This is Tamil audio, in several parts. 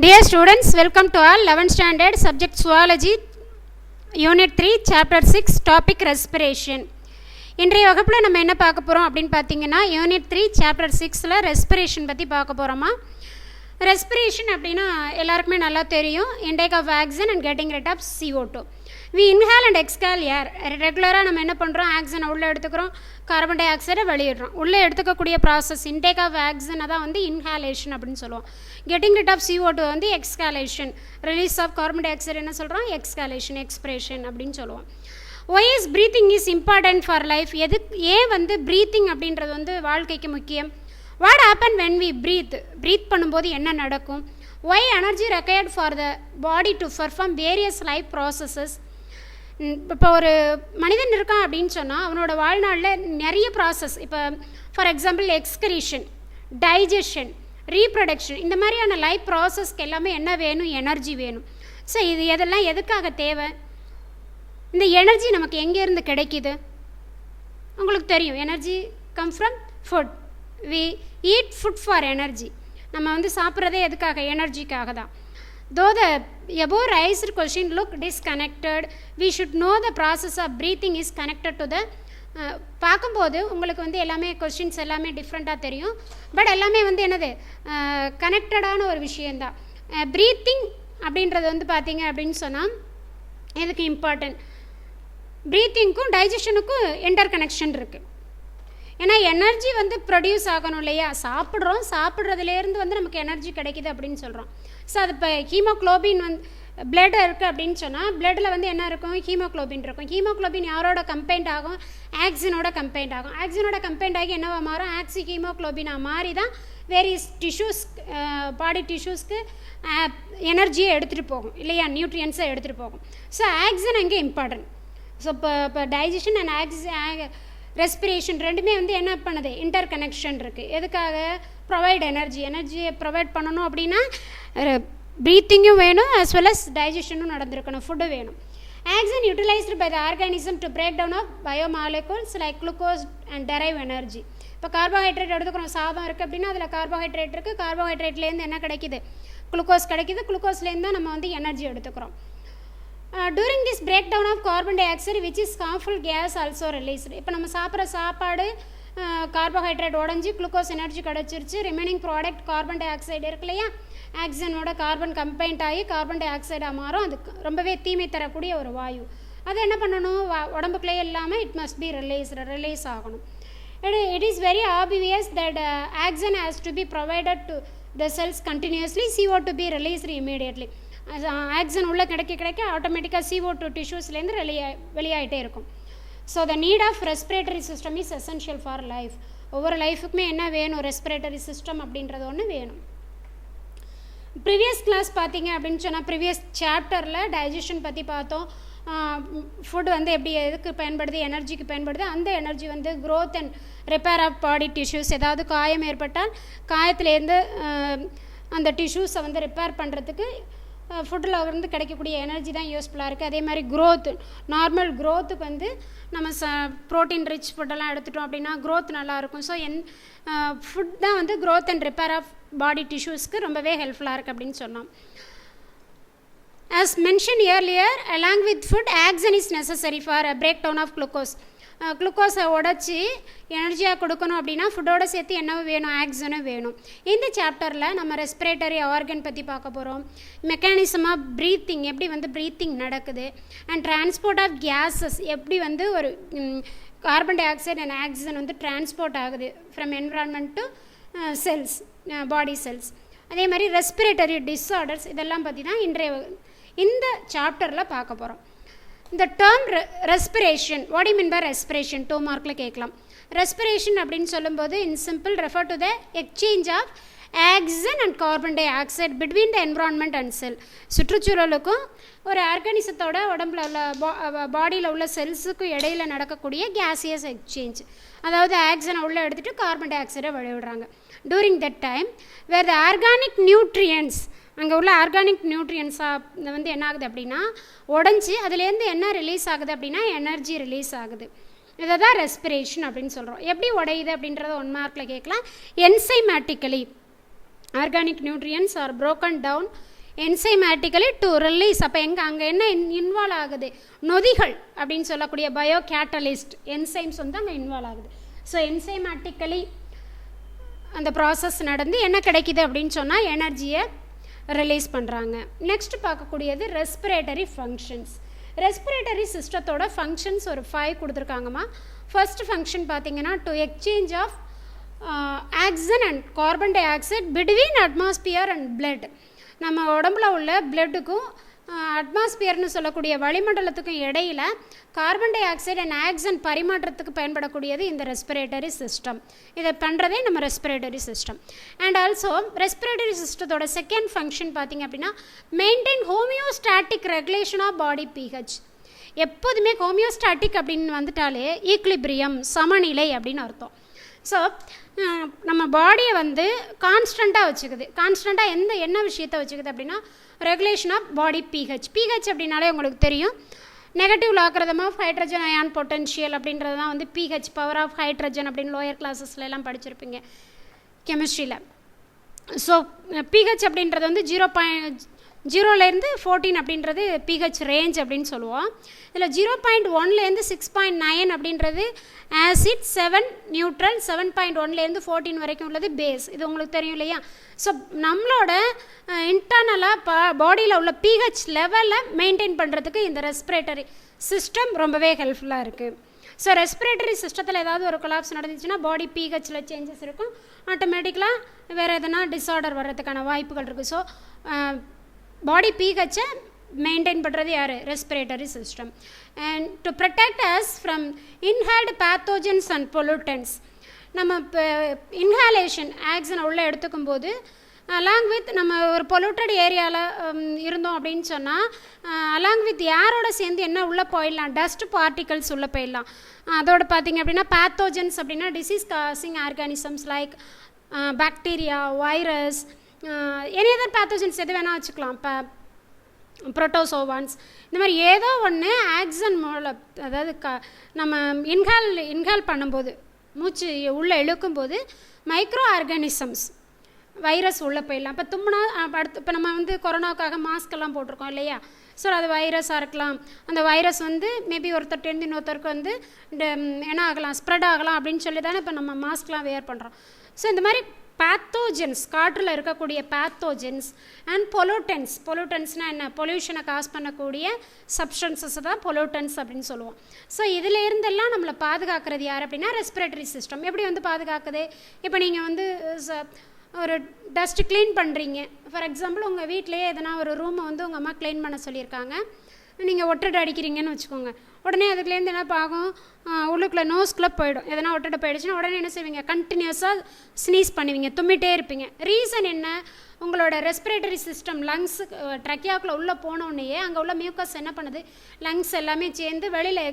Dear students, welcome to all 11th standard subject zoology unit 3 chapter 6 topic respiration. இன்றைய வகுப்பில் நம்ம என்ன பார்க்க போகிறோம் அப்படின்னு பார்த்தீங்கன்னா யூனிட் 3 சாப்டர் 6ல் ரெஸ்பிரேஷன் பற்றி பார்க்க போகிறோமா. ரெஸ்பிரேஷன் அப்படின்னா எல்லாருக்குமே நல்லா தெரியும். Intake of oxygen and getting rid of CO2. We inhale and exhale air. ரெகுலராக நம்ம என்ன பண்ணுறோம், ஆக்சிஜனை உள்ளே எடுத்துக்கிறோம், கார்பன் டை ஆக்சைடை வெளியிடுறோம். உள்ளே எடுத்துக்கக்கூடிய ப்ராசஸ் இன்டேக் ஆஃப் ஆக்சிஜனை தான் வந்து இன்ஹேலேஷன் அப்படின்னு சொல்லுவோம். கெட்டிங் ரிட் ஆஃப் CO2 வந்து exhalation. Release of carbon tie ஆக்சைடு என்ன சொல்கிறோம், எக்ஸ்ஹேலேஷன், எக்ஸ்பிரேஷன் அப்படின்னு சொல்லுவோம். Why is breathing is important for life. ஏன் வந்து ப்ரீத்திங் அப்படின்றது வந்து வாழ்க்கைக்கு முக்கியம். What happen when we breathe பண்ணும்போது என்ன நடக்கும். Why energy required for the body to perform various life processes. இப்போ ஒரு மனிதன் இருக்கான் அப்படின்னு சொன்னால் அவனோட வாழ்நாளில் நிறைய ப்ராசஸ், இப்போ for example excretion, digestion, reproduction, இந்த மாதிரியான லைஃப் ப்ராசஸ்க்கு எல்லாமே என்ன வேணும், எனர்ஜி வேணும். ஸோ இது எதெல்லாம் எதுக்காக தேவை, இந்த எனர்ஜி நமக்கு எங்கேருந்து கிடைக்கிது. உங்களுக்கு தெரியும், energy come from food. We eat food for energy. நம்ம வந்து சாப்பிட்றதே எதுக்காக, எனர்ஜிக்காக தான். Though the above raised question look disconnected, we should know the process of breathing is connected to the பார்க்கும்போது உங்களுக்கு வந்து எல்லாமே கொஸ்டின்ஸ் எல்லாமே டிஃப்ரெண்ட்டாக தெரியும். பட் எல்லாமே வந்து என்னது, கனெக்டடான ஒரு விஷயந்தான். ப்ரீத்திங் அப்படின்றது வந்து பார்த்தீங்க அப்படின்னு சொன்னால் எதுக்கு இம்பார்ட்டன்ட், ப்ரீத்திங்க்கும் டைஜஷனுக்கும் இன்டர் கனெக்ஷன் இருக்குது. ஏன்னா எனர்ஜி வந்து ப்ரொடியூஸ் ஆகணும் இல்லையா, சாப்பிட்றோம், சாப்பிட்றதுலேருந்து வந்து நமக்கு எனர்ஜி கிடைக்கிது அப்படின்னு சொல்கிறோம். ஸோ அது இப்போ ஹீமோக்ளோபின் வந்து பிளட் இருக்குது அப்படின்னு சொன்னால் பிளட்டில் வந்து என்ன இருக்கும், ஹீமோக்ளோபின் இருக்கும். ஹீமோக்ளோபின் யாரோட கம்பைண்ட் ஆகும், ஆக்சிஜனோட கம்பைண்ட் ஆகும். ஆக்சிஜனோட கம்பைண்ட் ஆகி என்னவா மாறும், ஆக்சி ஹீமோக்ளோபினாக மாறி தான் வேரியஸ் டிஷ்யூஸ், பாடி டிஷ்யூஸ்க்கு எனர்ஜியை எடுத்துகிட்டு போகும் இல்லையா, நியூட்ரியன்ஸை எடுத்துகிட்டு போகும். ஸோ ஆக்சிஜன் அங்கே இம்பார்ட்டன்ட். ஸோ இப்போ டைஜஷன் அண்ட் ரெஸ்பிரேஷன் ரெண்டுமே வந்து என்ன பண்ணுது, இன்டர் கனெக்ஷன் இருக்குது. எதுக்காக, ப்ரொவைட் எனர்ஜியை ப்ரொவைட் பண்ணணும் அப்படின்னா ப்ரீத்திங்கும் வேணும், as well as டைஜஷனும் நடந்திருக்கணும், ஃபுட்டு வேணும். Oxygen utilised by the organism to break down of biomolecules like glucose and derive energy. இப்போ கார்போஹைட்ரேட் எடுத்துக்கிறோம், சாதம் இருக்குது அப்படின்னா அதில் கார்போஹைட்ரேட் இருக்குது, கார்போஹைட்ரேட்லேருந்து என்ன கிடைக்கிது, குளுக்கோஸ் கிடைக்கிது, குளுக்கோஸ்லேருந்து தான் நம்ம வந்து எனர்ஜி எடுத்துக்கிறோம். During this breakdown of carbon dioxide which is harmful gas also released. இப்போ நம்ம சாப்பிட்ற சாப்பாடு கார்போஹைட்ரேட் உடஞ்சி குளுக்கோஸ் எனர்ஜி கிடச்சிருச்சு, remaining product carbon di oxide இருக்கு இல்லையா, ஆக்சிஜனோட கார்பன் கம்பைண்ட் ஆகி கார்பன் டை ஆக்சைடாக மாறும். அது ரொம்பவே தீமை தரக்கூடிய ஒரு வாயு. அது என்ன பண்ணணும், உடம்புக்குள்ளே இல்லாமல் இட் மஸ்ட் பி ரிலீஸ் ஆகணும். It is very obvious that oxygen has to be provided to the cells continuously, CO2 be released immediately. Oxygen உள்ளே கிடைக்க ஆட்டோமேட்டிக்காக CO2 டிஷ்யூஸ்லேருந்து வெளியாகிட்டே இருக்கும். So the need of respiratory system is essential for life. ஒவ்வொரு லைஃபுக்குமே என்ன வேணும், ரெஸ்பிரேட்டரி சிஸ்டம் அப்படின்றது ஒன்று வேணும். ப்ரீவியஸ் கிளாஸ் பார்த்தீங்க அப்படின்னு சொன்னால் ப்ரீவியஸ் சாப்டரில் டைஜஷன் பற்றி பார்த்தோம். ஃபுட் வந்து எப்படி எதுக்கு பயன்படுது, எனர்ஜிக்கு பயன்படுது. அந்த எனர்ஜி வந்து growth and repair of body tissues. ஏதாவது காயம் ஏற்பட்டால் காயத்துலேருந்து அந்த டிஷ்யூஸை வந்து ரிப்பேர் பண்ணுறதுக்கு ஃபுட்டில் இருந்து கிடைக்கக்கூடிய எனர்ஜி தான் யூஸ்ஃபுல்லாக இருக்குது. அதே மாதிரி க்ரோத்து, நார்மல் க்ரோத்துக்கு வந்து நம்ம ப்ரோட்டீன் ரிச் ஃபுட்டெல்லாம் எடுத்துட்டோம் அப்படின்னா க்ரோத் நல்லாயிருக்கும். ஸோ ஃபுட் தான் வந்து growth and repair of body டிஷ்யூஸ்க்கு ரொம்பவே ஹெல்ப்ஃபுல்லாக இருக்குது அப்படின்னு சொன்னோம். As mentioned earlier, along with food, oxygen is necessary for a breakdown of glucose. குளுக்கோஸை உடச்சி எனர்ஜியாக கொடுக்கணும் அப்படின்னா ஃபுட்டோடு சேர்த்து என்ன வேணும், ஆக்சிஜனும் வேணும். இந்த சாப்டரில் நம்ம ரெஸ்பிரேட்டரி ஆர்கன் பற்றி பார்க்க போகிறோம். மெக்கானிசம் ஆஃப் ப்ரீத்திங், எப்படி வந்து ப்ரீத்திங் நடக்குது, அண்ட் டிரான்ஸ்போர்ட் ஆஃப் கேஸஸ், எப்படி வந்து ஒரு carbon di oxide and oxygen வந்து டிரான்ஸ்போர்ட் ஆகுது from environment to cells, body cells. அதே மாதிரி ரெஸ்பிரேட்டரி டிஸார்டர்ஸ், இதெல்லாம் பற்றி தான் இந்த சாப்டரில் பார்க்க போகிறோம். இந்த term respiration, what you mean by respiration, 2 மார்க்கில் கேட்கலாம். ரெஸ்பிரேஷன் அப்படின்னு சொல்லும்போது in simple refer to the exchange of oxygen and carbon di oxide between the environment and cell. சுற்றுச்சூழலுக்கும் ஒரு ஆர்கானிசத்தோட உடம்புல உள்ள பாடியில் உள்ள செல்ஸுக்கும் இடையில் நடக்கக்கூடிய கேசியஸ் எக்ஸ்சேஞ்ச். அதாவது ஆக்சிஜனை உள்ளே எடுத்துகிட்டு கார்பன் டை ஆக்சைடை வெளியிடுறாங்க. During that time where the organic nutrients, அங்கே உள்ள ஆர்கானிக் நியூட்ரியன்ஸாக வந்து என்ன ஆகுது அப்படின்னா உடஞ்சி அதுலேருந்து என்ன ரிலீஸ் ஆகுது அப்படின்னா எனர்ஜி ரிலீஸ் ஆகுது. இதை தான் ரெஸ்பிரேஷன் அப்படின்னு சொல்கிறோம். எப்படி உடையுது அப்படின்றத 1 மார்க்கில் கேட்கலாம். Enzymatically, organic nutrients are broken down enzymatically to release. அப்போ அங்கே என்ன இன்வால்வ் ஆகுது, நொதிகள் அப்படின்னு சொல்லக்கூடிய பயோ கேட்டலிஸ்ட் என்சைம்ஸ் வந்து அங்கே இன்வால்வ் ஆகுது. ஸோ என்சைமேட்டிக்கலி அந்த ப்ராசஸ் நடந்து என்ன கிடைக்கிது அப்படின்னு சொன்னால் எனர்ஜியை ரிலீஸ் பண்ணுறாங்க. நெக்ஸ்ட் பார்க்கக்கூடியது ரெஸ்பிரேட்டரி ஃபங்க்ஷன்ஸ். ரெஸ்பிரேட்டரி சிஸ்டத்தோட ஃபங்க்ஷன்ஸ் ஒரு 5 கொடுத்துருக்காங்கம்மா. ஃபர்ஸ்ட் ஃபங்க்ஷன் பார்த்தீங்கன்னா to exchange of oxygen and carbon di oxide between atmosphere and blood. நம்ம உடம்புல உள்ள பிளட்டுக்கும் அட்மாஸ்பியர்னு சொல்லக்கூடிய வளிமண்டலத்துக்கும் இடையில் carbon di oxide and oxygen பரிமாற்றத்துக்கு பயன்படக்கூடியது இந்த ரெஸ்பிரேட்டரி சிஸ்டம். இதை பண்ணுறதே நம்ம respiratory system. And also respiratory சிஸ்டத்தோட செகண்ட் ஃபங்க்ஷன் பார்த்திங்க அப்படின்னா maintain homeostatic regulation of body pH. எப்போதுமே ஹோமியோஸ்டாட்டிக் அப்படின்னு வந்துட்டாலே ஈக்லிபிரியம், சமநிலை அப்படின்னு அர்த்தம். ஸோ நம்ம பாடியை வந்து கான்ஸ்டண்ட்டாக வச்சுக்குது. கான்ஸ்டண்ட்டாக என்ன விஷயத்தை வச்சுக்குது அப்படின்னா regulation of body pH. pH அப்படின்னாலே உங்களுக்கு தெரியும், negative logarithm of hydrogen ion potential அப்படின்றது தான் வந்து pH, பவர் ஆஃப் ஹைட்ரஜன் அப்படின்னு லோயர் கிளாஸஸ்ல எல்லாம் படிச்சிருப்பீங்க கெமிஸ்ட்ரியில். ஸோ pH அப்படின்றது வந்து 0.0லேருந்து 14 அப்படின்றது pH ரேஞ்ச் அப்படின்னு சொல்லுவோம். இதில் 0.1லேருந்து 6.9 அப்படின்றது ஆசிட், 7 நியூட்ரல், 7.1லேருந்து 14 வரைக்கும் உள்ளது பேஸ். இது உங்களுக்கு தெரியும் இல்லையா? ஸோ நம்மளோட இன்டர்னலாக பாடியில் உள்ள pH லெவலை மெயின்டைன் பண்ணுறதுக்கு இந்த ரெஸ்பிரேட்டரி சிஸ்டம் ரொம்பவே ஹெல்ப்ஃபுல்லாக இருக்குது. ஸோ ரெஸ்பிரேட்டரி சிஸ்டத்தில் ஏதாவது ஒரு கொலாப்ஸ் நடந்துச்சுன்னா பாடி pHல சேஞ்சஸ் இருக்கும், ஆட்டோமேட்டிக்கலாக வேறு எதனா டிஸார்டர் வர்றதுக்கான வாய்ப்புகள் இருக்குது. ஸோ பாடி pH மெயின்டைன் பண்ணுறது யார்? Respiratory system. And to protect as from inhaled pathogens and pollutants. நம்ம இப்போ இன்ஹாலேஷன் ஆக்சிஜனை உள்ளே எடுத்துக்கும் போது அலாங் வித் நம்ம ஒரு பொல்யூட்டட் ஏரியாவில் இருந்தோம் அப்படின்னு சொன்னால் அலாங் வித் ஏரோட சேர்ந்து என்ன உள்ளே போயிடலாம், டஸ்ட் பார்ட்டிகல்ஸ் உள்ளே போயிடலாம். அதோடு பார்த்திங்க அப்படின்னா பேத்தோஜன்ஸ் அப்படின்னா disease causing organisms like bacteria, virus, any other pathogens எது வேணால் வச்சுக்கலாம், புரோட்டோசோவான்ஸ், இந்த மாதிரி ஏதோ ஒன்று ஆக்சிஜன் மூலம், அதாவது நம்ம இன்ஹேல் பண்ணும்போது மூச்சு உள்ளே இழுக்கும்போது மைக்ரோ ஆர்கானிசம்ஸ் வைரஸ் உள்ளே போயிடலாம். இப்போ தும்முனா அடுத்து இப்போ நம்ம வந்து கொரோனாவுக்காக மாஸ்க்கெல்லாம் போட்டிருக்கோம் இல்லையா? ஸோ அது வைரஸாக இருக்கலாம். அந்த வைரஸ் வந்து மேபி ஒருத்தர்ட்டேருந்து இன்னொருத்தருக்கு வந்து என்ன ஆகலாம், ஸ்ப்ரெட் ஆகலாம் அப்படின்னு சொல்லி தானே இப்போ நம்ம மாஸ்க்லாம் வேர் பண்ணுறோம். ஸோ இந்த மாதிரி பேத்தோஜென்ஸ், காற்றில் இருக்கக்கூடிய பேத்தோஜென்ஸ் அண்ட் பொல்யூட்டன்ஸ்னால் என்ன, பொல்யூஷனை காஸ் பண்ணக்கூடிய சப்ஸ்டன்சஸ் தான் பொல்யூட்டன்ஸ் அப்படின்னு சொல்லுவோம். ஸோ இதில் இருந்தெல்லாம் நம்மளை பாதுகாக்கிறது யார் அப்படின்னா ரெஸ்பிரேட்டரி சிஸ்டம். எப்படி வந்து பாதுகாக்குது? இப்போ நீங்கள் வந்து ஒரு டஸ்ட்டு க்ளீன் பண்ணுறீங்க, ஃபார் எக்ஸாம்பிள் உங்கள் வீட்டிலேயே எதனா ஒரு ரூமை வந்து உங்கள் அம்மா க்ளீன் பண்ண சொல்லியிருக்காங்க, நீங்கள் ஒட்டடை அடிக்கிறீங்கன்னு வச்சுக்கோங்க. உடனே அதுக்குலேருந்து என்ன ஆகும், உள்ளுக்குள்ளே நோஸ்குள்ளே போயிடும். எதனா ஒட்டடை போயிடுச்சுன்னா உடனே என்ன செய்வீங்க, கண்டினியூஸாக ஸ்னீஸ் பண்ணுவீங்க, தும்மிட்டே இருப்பீங்க. ரீசன் என்ன, உங்களோட ரெஸ்பிரேட்டரி சிஸ்டம் லங்ஸ் ட்ரக்கியாக்குள்ளே உள்ளே போனோடனேயே அங்கே உள்ள மியூக்கஸ் என்ன பண்ணுது, லங்ஸ் எல்லாமே சேர்ந்து வெளியில்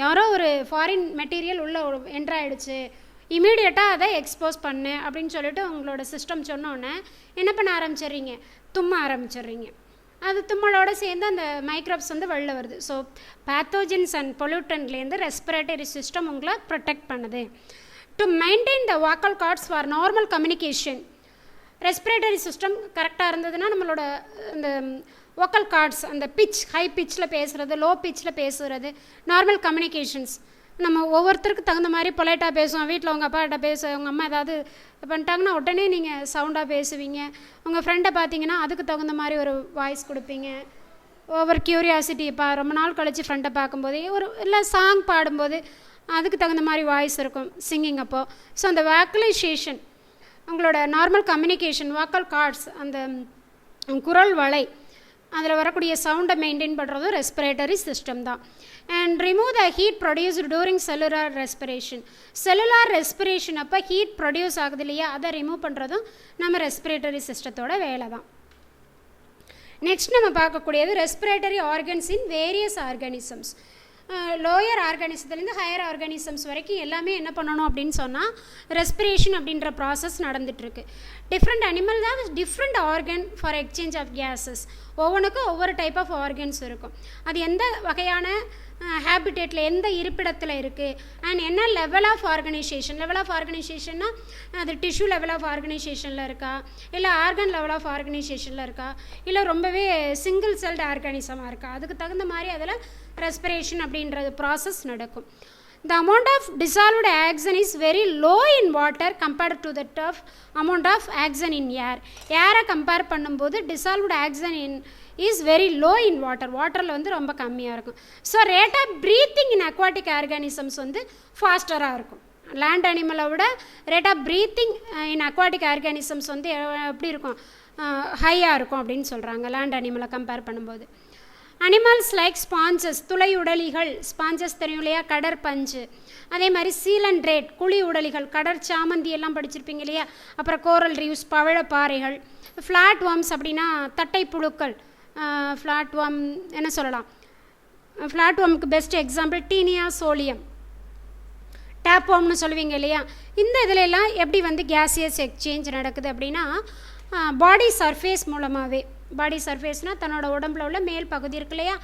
யாரோ ஒரு ஃபாரின் மெட்டீரியல் உள்ளே என்ட்ராயிடுச்சு, இமீடியட்டாக அதை எக்ஸ்போஸ் பண்ணு அப்படின்னு சொல்லிட்டு உங்களோட சிஸ்டம் சொன்னோன்னே என்ன பண்ண ஆரம்பிச்சிடுறீங்க, தும்ம ஆரம்பிச்சிடுறீங்க. அது தும்மலோட சேர்ந்து அந்த மைக்ரோப்ஸ் வந்து வெளில வருது. ஸோ பேத்தோஜன்ஸ் அண்ட் பொல்யூட்டன்ட்லேருந்து ரெஸ்பிரேட்டரி சிஸ்டம் உங்களை ப்ரொடெக்ட் பண்ணுது. To maintain the vocal cords for normal communication. Respiratory system கரெக்டாக இருந்ததுன்னா நம்மளோட இந்த வோக்கல் கார்ட்ஸ், அந்த பிச், ஹை பிச்சில் பேசுகிறது, லோ பிச்சில் பேசுகிறது, நார்மல் கம்யூனிகேஷன்ஸ், நம்ம ஒவ்வொருத்தருக்கு தகுந்த மாதிரி பொலைட்டாக பேசுவோம். வீட்டில் உங்கள் அப்பாட்ட உங்கள் அம்மா ஏதாவது பண்ணிட்டாங்கன்னா உடனே நீங்கள் சவுண்டாக பேசுவீங்க. உங்கள் ஃப்ரெண்டை பார்த்தீங்கன்னா அதுக்கு தகுந்த மாதிரி ஒரு வாய்ஸ் கொடுப்பீங்க. ஓவர் க்யூரியாசிட்டி, இப்போ ரொம்ப நாள் கழித்து ஃப்ரெண்டை பார்க்கும்போது ஒரு இல்லை சாங் பாடும்போது அதுக்கு தகுந்த மாதிரி வாய்ஸ் இருக்கும் சிங்கிங் அப்போது. ஸோ அந்த வாக்கலைசேஷன், உங்களோட நார்மல் கம்யூனிகேஷன், வாக்கல் கார்ட்ஸ், அந்த குரல் வளை, அதில் வரக்கூடிய சவுண்டை மெயின்டைன் பண்ணுறதும் ரெஸ்பிரேட்டரி சிஸ்டம் தான். And remove the heat produced during cellular respiration. Cellular respiration அப்போ ஹீட் ப்ரொடியூஸ் ஆகுது இல்லையா, அதை ரிமூவ் பண்ணுறதும் நம்ம ரெஸ்பிரேட்டரி சிஸ்டத்தோட வேலை தான். நெக்ஸ்ட் நம்ம பார்க்கக்கூடியது respiratory organs in various organisms. Lower ஆர்கானிசத்துலேருந்து ஹையர் ஆர்கானிசம்ஸ் வரைக்கும் எல்லாமே என்ன பண்ணணும் அப்படின்னு சொன்னால் ரெஸ்பிரேஷன் அப்படின்ற ப்ராசஸ் நடந்துகிட்ருக்கு. டிஃப்ரெண்ட் அனிமல் தான் different organ for exchange of gases. ஒவ்வொன்றுக்கும் ஒவ்வொரு டைப் ஆஃப் ஆர்கன்ஸ் இருக்கும். அது எந்த வகையான ஹேபிடேட்டில் எந்த இருப்பிடத்தில் இருக்குது அண்ட் என்ன லெவல் ஆஃப் ஆர்கனைசேஷன்னா அது டிஷ்யூ லெவல் ஆஃப் ஆர்கனைசேஷனில் இருக்கா, இல்லை ஆர்கன் லெவல் ஆஃப் ஆர்கனைசேஷனில் இருக்கா, இல்லை ரொம்பவே சிங்கிள் செல்டு ஆர்கானிசமாக இருக்கா, அதுக்கு தகுந்த மாதிரி அதில் ரெஸ்பிரேஷன் அப்படின்றது ப்ராசஸ் நடக்கும். The amount of dissolved oxygen is very low in water compared to the tough amount of oxygen in air. ஏரை கம்பேர் பண்ணும்போது dissolved oxygen is very low in water. வாட்டரில் வந்து ரொம்ப கம்மியாக இருக்கும். So rate of breathing in aquatic organisms வந்து ஃபாஸ்டராக இருக்கும். லேண்ட் அனிமலை விட rate of breathing in aquatic organisms வந்து எப்படி இருக்கும், ஹையாக இருக்கும் அப்படின்னு சொல்கிறாங்க லேண்ட் அனிமலை கம்பேர் பண்ணும்போது. அனிமல்ஸ் லைக் ஸ்பாஞ்சஸ், துளை உடலிகள், ஸ்பாஞ்சஸ் தெரியும் இல்லையா, கடற்பஞ்சு. அதே மாதிரி சீலண்ட்ரேட், குழி உடலிகள், கடற் சாமந்தி எல்லாம் படிச்சிருப்பீங்க இல்லையா. அப்புறம் கோரல் ரீவ்ஸ், பவழப்பாறைகள். ஃப்ளாட் வார்ம்ஸ் அப்படின்னா தட்டை புழுக்கள். ஃப்ளாட் வார்ம் என்ன சொல்லலாம், ஃப்ளாட் வார்முக்கு best example Taenia solium, tape வார்ம்னு சொல்லுவீங்க இல்லையா. இந்த இதில் எல்லாம் எப்படி வந்து கேசியஸ் எக்ஸ்சேஞ்ச் நடக்குது அப்படின்னா பாடி சர்ஃபேஸ் மூலமாகவே. பாடி சர்ஃபேஸ்னால் தன்னோட உடம்புல உள்ள மேல் பகுதி இருக்கு இல்லையா,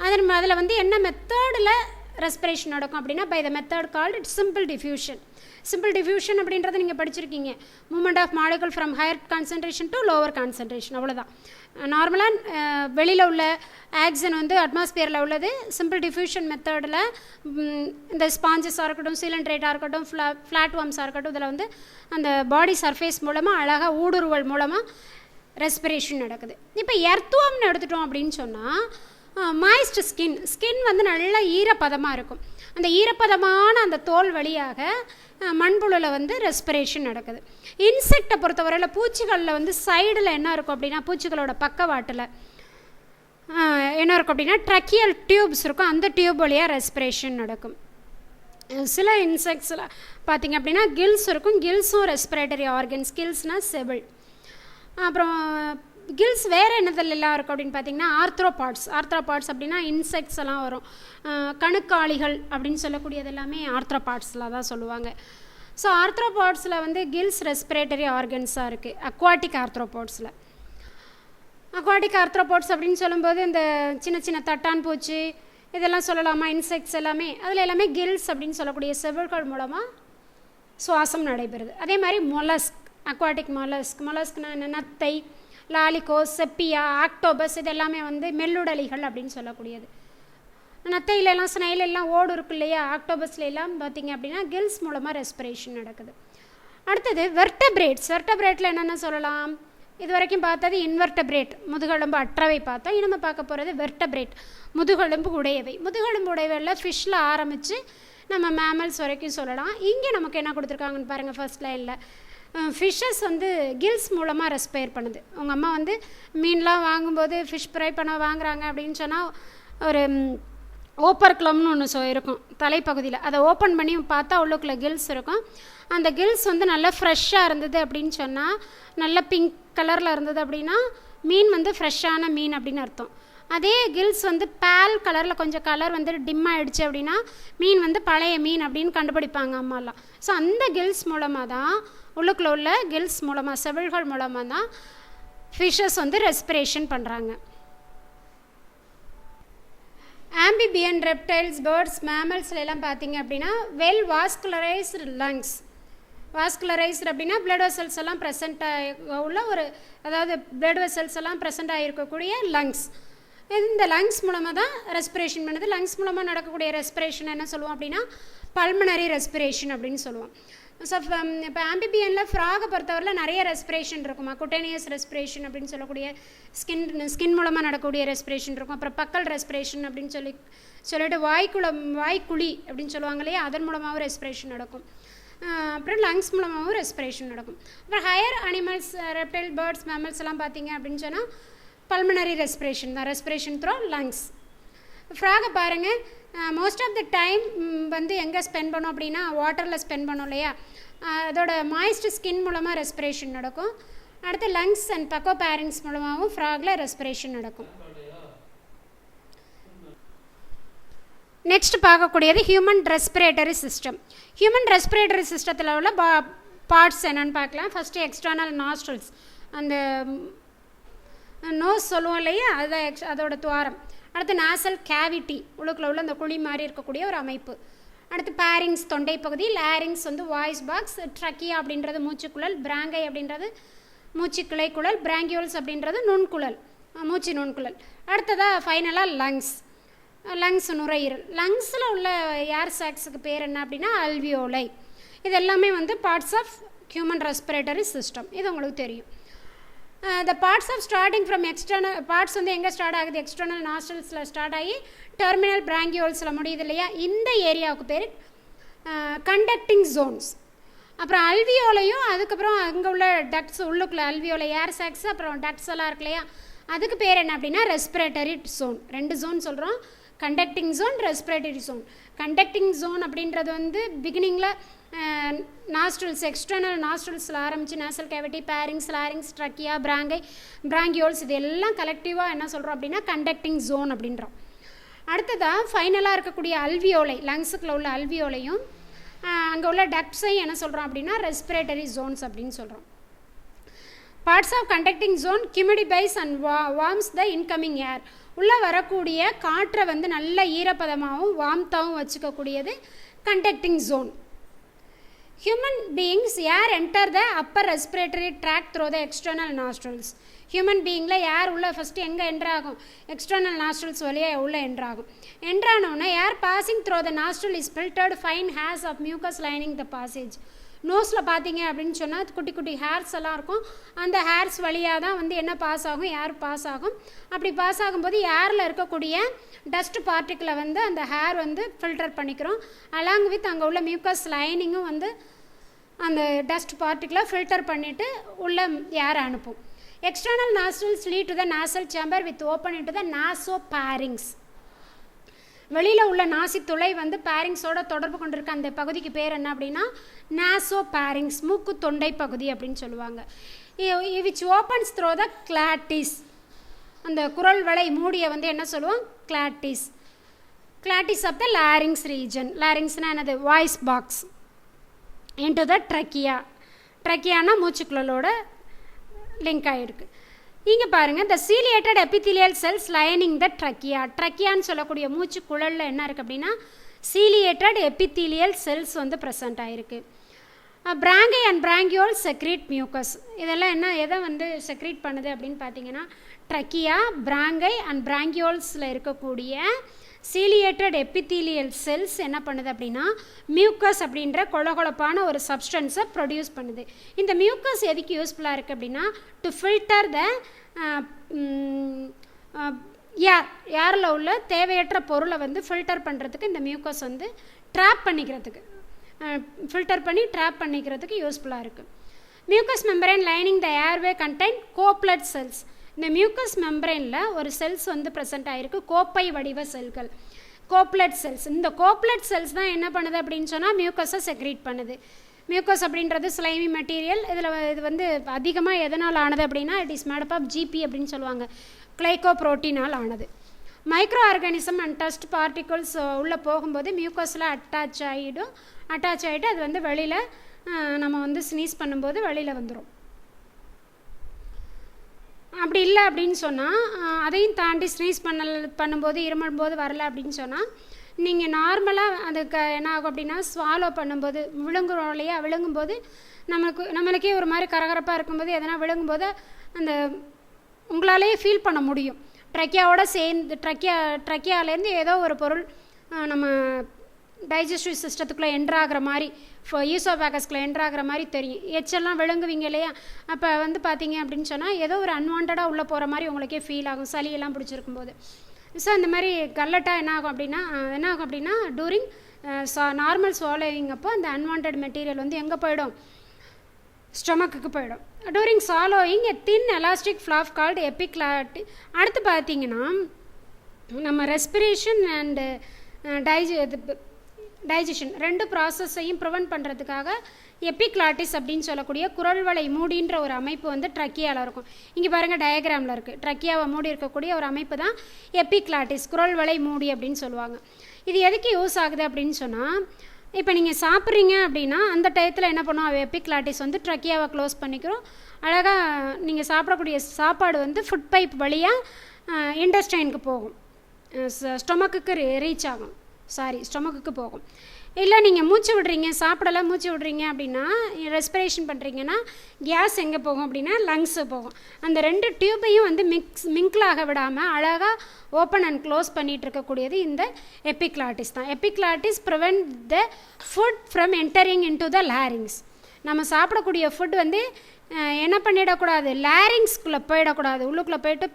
அதில் வந்து என்ன மெத்தடில் ரெஸ்பிரேஷன் நடக்கும் அப்படின்னா by the method called simple diffusion. Simple diffusion அப்படின்றத நீங்கள் படிச்சிருக்கீங்க. Movement of molecule from higher concentration to lower concentration, அவ்வளோதான். நார்மலாக வெளியில் உள்ள ஆக்சிஜன் வந்து அட்மாஸ்பியரில் உள்ளது. சிம்பிள் டிஃப்யூஷன் மெத்தடில் இந்த ஸ்பாஞ்சஸாக இருக்கட்டும், சீலண்ட்ரேட்டாக இருக்கட்டும், ஃப்ளாட் வார்ம்ஸாக இருக்கட்டும், இதில் வந்து அந்த பாடி சர்ஃபேஸ் மூலமாக அழகாக ஊடுருவல் மூலமாக ரெஸ்பிரேஷன் நடக்குது. இப்போ எர்த்வார்ம்னு எடுத்துட்டோம் அப்படின்னு சொன்னால் மாய்ஸ்ட் ஸ்கின் வந்து நல்ல ஈரப்பதமாக இருக்கும். அந்த ஈரப்பதமான அந்த தோல் வழியாக மண்புழுவில் வந்து ரெஸ்பிரேஷன் நடக்குது. இன்செக்டை பொறுத்தவரையில் பூச்சிகளில் வந்து சைடில் என்ன இருக்கும் அப்படின்னா, பூச்சிகளோட பக்கவாட்டில் என்ன இருக்கும் அப்படின்னா ட்ரக்கியல் டியூப்ஸ் இருக்கும். அந்த டியூப் வழியாக ரெஸ்பிரேஷன் நடக்கும். சில இன்செக்ட்ஸில் பார்த்திங்க அப்படின்னா கில்ஸ் இருக்கும். கில்ஸும் ரெஸ்பிரேட்டரி ஆர்கன்ஸ். கில்ஸ்னால் செபிள். அப்புறம் கில்ஸ் வேறு என்னதெல்லாம் இருக்கும் அப்படின்னு பார்த்தீங்கன்னா ஆர்த்ரோபாட்ஸ் அப்படின்னா இன்செக்ட்ஸ் எல்லாம் வரும். கணுக்காளிகள் அப்படின்னு சொல்லக்கூடியது எல்லாமே ஆர்த்ரோபாட்ஸில் தான் சொல்லுவாங்க. ஸோ ஆர்த்ரோபாட்ஸில் வந்து கில்ஸ் ரெஸ்பிரேட்டரி ஆர்கன்ஸாக இருக்குது. அக்வாட்டிக் ஆர்த்ரோபாட்ஸ் அப்படின்னு சொல்லும்போது இந்த சின்ன சின்ன தட்டான் பூச்சி இதெல்லாம் சொல்லலாமா, இன்செக்ட்ஸ் எல்லாமே, அதில் எல்லாமே கில்ஸ் அப்படின்னு சொல்லக்கூடிய செவில்கள் மூலமாக சுவாசம் நடைபெறுது. அதே மாதிரி மொலஸ்க், அக்வாட்டிக் மொலஸ்க்னா என்ன, நத்தை, லாலிகோ, செப்பியா, ஆக்டோபஸ், இது எல்லாமே வந்து மெல்லுடலிகள் அப்படின்னு சொல்லக்கூடியது. நத்தையிலெல்லாம் ஸ்னைலெல்லாம் ஓடு இருக்கு இல்லையா, ஆக்டோபஸ்ல எல்லாம் பார்த்திங்க அப்படின்னா கில்ஸ் மூலமாக ரெஸ்பிரேஷன் நடக்குது. அடுத்தது வெர்டபிரேட்டில் என்னென்ன சொல்லலாம், இது வரைக்கும் பார்த்தது இன்வெர்டபிரேட், முதுகெலும்பு அற்றவை பார்த்தோம். நம்ம பார்க்க போகிறது வெர்டபிரேட், முதுகெலும்பு உடையவை. முதுகெலும்பு உடையவையில் ஃபிஷ்ஷில் ஆரம்பித்து நம்ம மேமல்ஸ் வரைக்கும் சொல்லலாம். இங்கே நமக்கு என்ன கொடுத்துருக்காங்கன்னு பாருங்கள். ஃபர்ஸ்ட் லைனில் ஃபிஷ்ஷஸ் வந்து கில்ஸ் மூலமாக ரெஸ்பயர் பண்ணுது. உங்கள் அம்மா வந்து மீன்லாம் வாங்கும்போது ஃபிஷ் ஃப்ரை பண்ண வாங்குறாங்க அப்படின்னு சொன்னால் ஒரு ஓப்பர்க்ளம்னு ஒன்று இருக்கும் தலைப்பகுதியில். அதை ஓப்பன் பண்ணி பார்த்தா உள்ளுக்குள்ளே கில்ஸ் இருக்கும். அந்த கில்ஸ் வந்து நல்லா ஃப்ரெஷ்ஷாக இருந்தது அப்படின்னு சொன்னால், நல்ல பிங்க் கலரில் இருந்தது அப்படின்னா மீன் வந்து ஃப்ரெஷ்ஷான மீன் அப்படின்னு அர்த்தம். அதே கில்ஸ் வந்து பேல் கலரில் கொஞ்சம் கலர் வந்து டிம் ஆகிடுச்சு அப்படின்னா மீன் வந்து பழைய மீன் அப்படின்னு கண்டுபிடிப்பாங்க அம்மாலாம். ஸோ அந்த கில்ஸ் மூலமாக தான், உள்ளுக்குள்ள உள்ள கில்ஸ் மூலமாக, செவில்கள் மூலமாக தான் ஃபிஷ்ஷஸ் வந்து ரெஸ்பிரேஷன் பண்ணுறாங்க. ஆம்பிபியன், ரெப்டைல்ஸ், பேர்ட்ஸ், மேமல்ஸ்ல எல்லாம் பார்த்தீங்க அப்படின்னா வெல் வாஸ்குலரைஸ்டு லங்ஸ். வாஸ்குலரைஸ்டு அப்படின்னா பிளட் வெசல்ஸ் எல்லாம் ப்ரெசென்ட் உள்ள ஒரு, அதாவது பிளட் வெசல்ஸ் எல்லாம் ப்ரெசென்ட் ஆகிருக்கக்கூடிய லங்ஸ். இந்த லங்ஸ் மூலமாக தான் ரெஸ்பிரேஷன் பண்ணுது. லங்ஸ் மூலமாக நடக்கக்கூடிய ரெஸ்பிரேஷன் என்ன சொல்லுவோம் அப்படின்னா பல்மனரி ரெஸ்பிரேஷன் அப்படின்னு சொல்லுவோம். ஸோ இப்போ ஆம்பிபியனில் ஃப்ராகை பொறுத்தவரையில் நிறைய ரெஸ்பிரேஷன் இருக்கும். குட்டேனியஸ் ரெஸ்பிரேஷன் அப்படின்னு சொல்லக்கூடிய ஸ்கின் மூலமாக நடக்கக்கூடிய ரெஸ்பிரேஷன் இருக்கும். அப்புறம் பக்கல் ரெஸ்பிரேஷன் அப்படின்னு சொல்லிட்டு வாய்க்குழி அப்படின்னு சொல்லுவாங்க இல்லையா, அதன் மூலமாகவும் ரெஸ்பிரேஷன் நடக்கும். அப்புறம் லங்ஸ் மூலமாகவும் ரெஸ்பிரேஷன் நடக்கும். அப்புறம் higher animals, reptile, birds, mammals எல்லாம் பார்த்தீங்க அப்படின்னு சொன்னால் பல்மனரி ரெஸ்பிரேஷன் தான், ரெஸ்பிரேஷன் த்ரூ லங்ஸ். ஃப்ராகை பாருங்கள், மோஸ்ட் ஆஃப் த டைம் வந்து எங்கே ஸ்பெண்ட் பண்ணோம் அப்படின்னா வாட்டரில் ஸ்பெண்ட் பண்ணோம் இல்லையா, அதோட மாய்ஸ்ட் ஸ்கின் மூலமாக ரெஸ்பிரேஷன் நடக்கும். அடுத்து லங்ஸ் அண்ட் பக்கோபாரிங்ஸ் மூலமாகவும் ஃப்ராகில் ரெஸ்பிரேஷன் நடக்கும். நெக்ஸ்ட் பார்க்கக்கூடியது human respiratory system. Human respiratory சிஸ்டத்தில் உள்ள பார்ட்ஸ் என்னென்னு பார்க்கலாம். ஃபஸ்ட்டு எக்ஸ்டர்னல் நாஸ்ட்ரல்ஸ், அந்த நோஸ் சொல்லுவோம் இல்லையா, அதோட துவாரம். அடுத்து நாசல் கேவிட்டி, உள்ளுக்குள்ள உள்ள அந்த குழி மாதிரி இருக்கக்கூடிய ஒரு அமைப்பு. அடுத்து பேரிங்ஸ் தொண்டை பகுதி, லேரிங்ஸ் வந்து வாய்ஸ் பாக்ஸ், ட்ரக்கியா அப்படின்றது மூச்சுக்குழல், பிராங்கை அப்படின்றது மூச்சுக்கிளை குழல், பிராங்கியோல்ஸ் அப்படின்றது நுண்குழல், மூச்சு நுண்குழல். அடுத்ததாக ஃபைனலாக லங்ஸ் நுரையீரல். லங்ஸில் உள்ள ஏர் சாக்ஸுக்கு பேர் என்ன அப்படின்னா அல்வியோலை. இது எல்லாமே வந்து parts of human respiratory system. இது உங்களுக்கு தெரியும். the parts of starting from external parts வந்து எங்கே ஸ்டார்ட் ஆகுது, எக்ஸ்டர்னல் நாஸ்ட்ரல்ஸில் ஸ்டார்ட் ஆகி டெர்மினல் பிராங்கியோல்ஸில் முடியுது இல்லையா, இந்த ஏரியாவுக்கு பேர் கண்டக்டிங் ஜோன்ஸ். அப்புறம் அல்வியோலையும் அதுக்கப்புறம் அங்கே உள்ள டக்ட்ஸ் உள்ளுக்குள்ள அல்வியோலை ஏர் சாக்ஸ் அப்புறம் டக்ட்ஸ் எல்லாம் இருக்கு இல்லையா, அதுக்கு பேர் என்ன அப்படின்னா ரெஸ்பிரேட்டரி ஜோன். 2 ஜோன் சொல்கிறோம், conducting zone, respiratory zone. Conducting zone அப்படின்றது வந்து பிகினிங்கில் நாஸ்ட்ரல்ஸ் எக்ஸ்டர்னல் நாஸ்ட்ரல்ஸில் ஆரம்பித்து nasal cavity, pharynx, larynx, trachea, bronchioles இது எல்லாம் கலெக்டிவாக என்ன சொல்கிறோம் அப்படின்னா கண்டக்டிங் ஜோன் அப்படின்றோம். அடுத்ததாக ஃபைனலாக இருக்கக்கூடிய அல்வியோலை, லங்ஸுக்குள்ள உள்ள அல்வியோலையும் அங்கே உள்ள டக்ட்ஸையும் என்ன சொல்கிறோம் அப்படின்னா ரெஸ்பிரேட்டரி ஜோன்ஸ் அப்படின்னு சொல்கிறோம். Parts of conducting zone humidifies and warms the incoming air. உள்ளே வரக்கூடிய காற்றை வந்து நல்ல ஈரப்பதமாகவும் வார்ம்த்தாகவும் வச்சுக்கக்கூடியது conducting zone. Human beings air enter the upper respiratory tract through the external nostrils. Human பீயிங்கில் ஏர் உள்ள ஃபஸ்ட்டு எங்கே என்ட்ராகும், எக்ஸ்டர்னல் நாஸ்ட்ரல்ஸ் வழியாக உள்ள என்ட்ராகும். என்ட்ரானோன்னா air passing through the nostril is filtered fine hairs of mucus lining the passage. நோஸில் பார்த்தீங்க அப்படின்னு சொன்னால் குட்டி குட்டி ஹேர்ஸ் எல்லாம் இருக்கும். அந்த ஹேர்ஸ் வழியாக தான் வந்து என்ன பாஸ் ஆகும், ஏர் பாஸ் ஆகும். அப்படி பாஸ் ஆகும்போது ஏரில் இருக்கக்கூடிய டஸ்ட் பார்ட்டிக்கிளை வந்து அந்த ஹேர் வந்து ஃபில்டர் பண்ணிக்கிறோம். அலாங் வித் அங்கே உள்ள மியூக்கஸ் லைனிங்கும் வந்து அந்த டஸ்ட் பார்ட்டிக்கிளை ஃபில்டர் பண்ணிவிட்டு உள்ள ஏர் அனுப்பும். External nostrils lead to the nasal chamber with open into the nasopharynx. வெளியில் உள்ள நாசி துளை வந்து பேரிங்ஸோட தொடர்பு கொண்டிருக்க அந்த பகுதிக்கு பேர் என்ன அப்படின்னா நாசோ பேரிங்ஸ், மூக்கு தொண்டை பகுதி அப்படின்னு சொல்லுவாங்க. Which opens through the glottis, அந்த குரல் வளை மூடியை வந்து என்ன சொல்லுவோம் glottis. Glottis of the larynx region. லாரிங்ஸ்னால் என்னது voice box. Into the trachea. ட்ரக்கியானா மூச்சுக்குழலோட லிங்க் ஆகிருக்கு. இங்கே பாருங்கள், the ciliated epithelial cells lining the trachea. ட்ரக்கியான்னு சொல்லக்கூடிய மூச்சு குழலில் என்ன இருக்குது அப்படின்னா சீலியேட்டட் எபித்திலியல் செல்ஸ் வந்து ப்ரெசண்ட் ஆகிருக்கு. Bronchi and bronchiole secrete mucus. இதெல்லாம் என்ன எதை வந்து செக்ரீட் பண்ணுது அப்படின்னு பார்த்தீங்கன்னா ட்ரக்கியா, பிராங்கை அண்ட் பிராங்கியோல்ஸில் இருக்கக்கூடிய சீலியேட்டட் எபித்திலியல் செல்ஸ் என்ன பண்ணுது அப்படின்னா மியூக்கஸ் அப்படின்ற கொழகொழப்பான ஒரு சப்ஸ்டன்ஸை ப்ரொடியூஸ் பண்ணுது. இந்த மியூக்கஸ் எதுக்கு யூஸ்ஃபுல்லாக இருக்குது அப்படின்னா டு ஃபில்டர் த ஏரில் உள்ள தேவையற்ற பொருளை வந்து ஃபில்டர் பண்ணுறதுக்கு இந்த மியூக்கஸ் வந்து ட்ராப் பண்ணிக்கிறதுக்கு ஃபில்டர் பண்ணி ட்ராப் பண்ணிக்கிறதுக்கு யூஸ்ஃபுல்லாக இருக்குது. Mucus membrane lining the airway contain goblet cells. இந்த மியூக்கஸ் மெம்பரேனில் ஒரு செல்ஸ் வந்து ப்ரெசென்ட் ஆகிருக்கு, கோப்பை வடிவ செல்கள், கோப்லெட் செல்ஸ். இந்த கோப்லெட் செல்ஸ் தான் என்ன பண்ணுது அப்படின்னு சொன்னால் மியூக்கஸை செக்ரீட் பண்ணுது. மியூக்கஸ் அப்படின்றது ஸ்லைமி மெட்டீரியல். இது வந்து அதிகமாக எதனால் ஆனது அப்படின்னா it is made up of GP அப்படின்னு சொல்லுவாங்க, கிளைகோப்ரோட்டீனால் ஆனது. Micro organism and dust particles உள்ளே போகும்போது மியூக்கஸில் அட்டாச் ஆகிட்டு அது வந்து வெளியில் நம்ம வந்து ஸ்னீஸ் பண்ணும்போது வெளியில் வந்துடும். அப்படி இல்லை அப்படின்னு சொன்னால் அதையும் தாண்டி ஸ்னீஸ் பண்ணும்போது இருமும்போது வரலை அப்படின்னு சொன்னால் நீங்கள் நார்மலாக அதுக்கு என்ன ஆகும் அப்படின்னா ஸ்வாலோ பண்ணும்போது விழுங்குறோம் இல்லையா, விழுங்கும்போது நம்மளுக்கே ஒரு மாதிரி கரகரப்பாக இருக்கும்போது எதனா விழுங்கும்போது அந்த உங்களாலேயே ஃபீல் பண்ண முடியும். ட்ரக்கியாவோட சேர்ந்து ட்ரக்கியாவிலேருந்து ஏதோ ஒரு பொருள் நம்ம டைஜஸ்டிவ் சிஸ்டத்துக்குள்ளே என்ட்ராகிற மாதிரி ஈசோபேகஸ்குள்ளே என்ட்ராகிற மாதிரி தெரியும். எச்செல்லாம் விழுங்குவீங்க இல்லையா, அப்போ வந்து பார்த்தீங்க அப்படின்னு சொன்னால் ஏதோ ஒரு அன்வான்டாக உள்ளே போகிற மாதிரி உங்களுக்கே ஃபீல் ஆகும் சளியெல்லாம் பிடிச்சிருக்கும் போது. ஸோ இந்த மாதிரி கல்லட்டாக என்ன ஆகும் அப்படின்னா டூரிங் நார்மல் ஸ்வாலோவிங் அப்போ அந்த அன்வான்ட் மெட்டீரியல் வந்து எங்கே போயிடும், ஸ்டொமக்குக்கு போயிடும். டூரிங் ஸ்வாலோவிங் எ தின் எலாஸ்டிக் ஃப்ளாப் கால்டு எபிக்ளாட்டி. அடுத்து பார்த்தீங்கன்னா நம்ம ரெஸ்பிரேஷன் அண்டு டைஜஷன் ரெண்டு ப்ராசஸையும் ப்ரிவென்ட் பண்ணுறதுக்காக எபிக்ளாட்டிஸ் அப்படின்னு சொல்லக்கூடிய குரல்வளை மூடின்ற ஒரு அமைப்பு வந்து ட்ரக்கியாவில் இருக்கும். இங்கே பாருங்கள் டயக்ராமில் இருக்குது. ட்ரக்கியாவை மூடி இருக்கக்கூடிய ஒரு அமைப்பு தான் எபிக்ளாட்டிஸ், குரல்வளை மூடி அப்படின்னு சொல்லுவாங்க. இது எதுக்கு யூஸ் ஆகுது அப்படின்னு சொன்னால் இப்போ நீங்கள் சாப்பிட்றீங்க அப்படின்னா அந்த டயத்தில் என்ன பண்ணுவோம், எபிக்ளாட்டிஸ் வந்து ட்ரக்கியாவை க்ளோஸ் பண்ணிக்கிறோம். அழகாக நீங்கள் சாப்பிடக்கூடிய சாப்பாடு வந்து ஃபுட் பைப் வழியாக இன்டெஸ்டைனுக்கு போகும், ஸ்டொமக்குக்கு ரீச் ஆகும், ஸ்டொமக்குக்கு போகும். இல்லை நீங்கள் மூச்சு விடுறீங்க, சாப்பிடலாம் மூச்சு விடுறீங்க அப்படின்னா, ரெஸ்பிரேஷன் பண்ணுறீங்கன்னா கேஸ் எங்கே போகும் அப்படின்னா லங்ஸு போகும். அந்த 2 டியூப்பையும் வந்து மிங்கிளாக விடாமல் அழகாக ஓப்பன் அண்ட் க்ளோஸ் பண்ணிகிட்டு இருக்கக்கூடியது இந்த எபிக்ளாட்டிஸ் தான். Epiglottis prevent the food from entering in to the larynx. நம்ம சாப்பிடக்கூடிய ஃபுட் வந்து என்ன பண்ணிடக்கூடாது, லாரிங்ஸ்குள்ளே போயிடக்கூடாது, உள்ளுக்குள்ளே போயிட்டு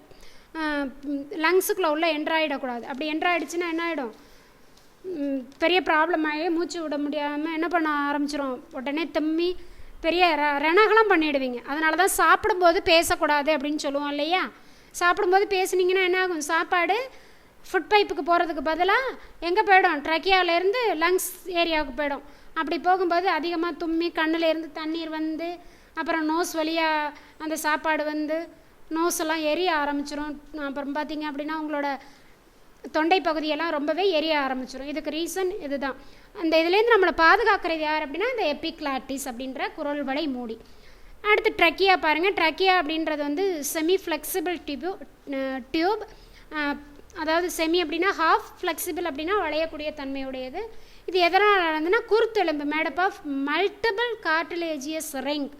லங்ஸுக்குள்ளே உள்ளே என்ட்ராயிடக்கூடாது. அப்படி என்ட்ராயிடுச்சுன்னா என்ன ஆகிடும், பெரிய ப்ராப்ளம் ஆகி மூச்சு விட முடியாமல் என்ன பண்ண ஆரம்பிச்சிடும், உடனே தம்மி பெரிய ரணகலாம் பண்ணிவிடுவீங்க. அதனால தான் சாப்பிடும்போது பேசக்கூடாது அப்படின்னு சொல்லுவோம் இல்லையா. சாப்பிடும்போது பேசுனீங்கன்னா என்ன ஆகும், சாப்பாடு ஃபுட் பைப்புக்கு போகிறதுக்கு பதிலாக எங்கே போயிடும், ட்ரக்கியாவிலேருந்து லங்ஸ் ஏரியாவுக்கு போயிடும். அப்படி போகும்போது அதிகமாக தும்மி கண்ணிலேருந்து தண்ணீர் வந்து அப்புறம் நோஸ் வழியாக அந்த சாப்பாடு வந்து நோஸ் எல்லாம் எரிய ஆரம்பிச்சிடும். அப்புறம் பார்த்திங்க அப்படின்னா உங்களோட தொண்டை பகுதியெல்லாம் ரொம்பவே எரிய ஆரம்பிச்சிடும். இதுக்கு ரீசன் இதுதான். அந்த இதுலேருந்து நம்மளை பாதுகாக்கிறது யார் அப்படின்னா இந்த எபிக்ளாட்டிஸ் அப்படின்ற குரல் வளை மூடி. அடுத்து ட்ரக்கியா பாருங்கள். ட்ரக்கியா அப்படின்றது வந்து செமி ஃப்ளெக்சிபிள் டியூப். அதாவது செமி அப்படின்னா ஹாஃப், ஃப்ளெக்சிபிள் அப்படின்னா வளையக்கூடிய தன்மையுடையது. இது எதனால் நடந்ததுன்னா குருத்தெலும்பு made up of multiple cartilaginous ring,